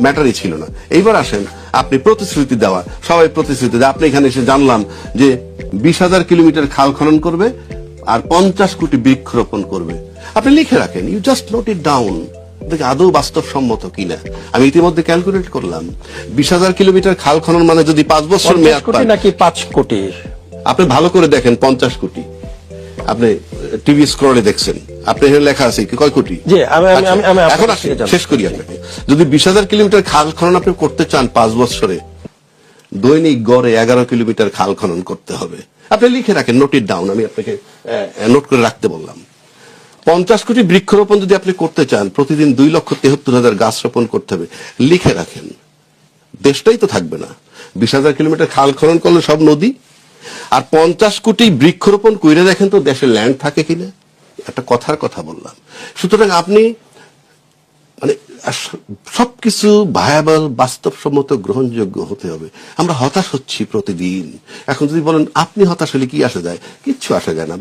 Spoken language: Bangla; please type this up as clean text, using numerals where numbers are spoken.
ম্যাটারই ছিল না। এইবার আসেন আপনি প্রতিশ্রুতি দেওয়া, সবাই প্রতিশ্রুতি দেয়, আপনি এখানে এসে জানলাম যে 20,000 কিলোমিটার খাল খনন করবে আর 50 কোটি বৃক্ষরোপণ করবে। আপনি লিখে রাখেন, you just note it down, দেখে আদৌ বাস্তবসম্মত কিনা। আমি ইতিমধ্যে ক্যালকুলেট করলাম, 20,000 কিলোমিটার খাল খনন মানে যদি 5 বছর মেয়াদ পায়, নাকি 5 কোটি, আপনি ভালো করে দেখেন 50 কোটি, আপনি টিভি স্ক্রলে দেখছেন, আপনি এখানে লেখা আছে কি কয় কোটি। এখন আসেন শেষ করি আপনাকে, যদি 20,000 কিলোমিটার খাল খনন আপনি করতে চান 5 বছরে, দৈনিক গড়ে 11 কিলোমিটার খাল খনন করতে হবে। আপনি লিখে রাখেন, নোট ইট ডাউন, আমি আপনাকে নোট করে রাখতে বললাম। 50 কোটি বৃক্ষরোপণ যদি আপনি করতে চান, প্রতিদিন 2,73,000 গাছ রোপণ করতে হবে, লিখে রাখেন। দেশটাই তো থাকবে না। 20,000 কিলোমিটার খাল খনন করলে সব নদী, আর 50 কোটি বৃক্ষরোপণ কইরে দেখেন তো দেশে ল্যান্ড থাকে কিনা। একটা কথার কথা বললাম। সুতরাং আপনি মানে সবকিছু ভায়াবল, বাস্তবসম্মত, গ্রহণযোগ্য হতে হবে। আমরা হতাশ হচ্ছি প্রতিদিন। এখন যদি বলেন আপনি হতাশ হলে কি আসে যায়, কিচ্ছু আসে যায় না।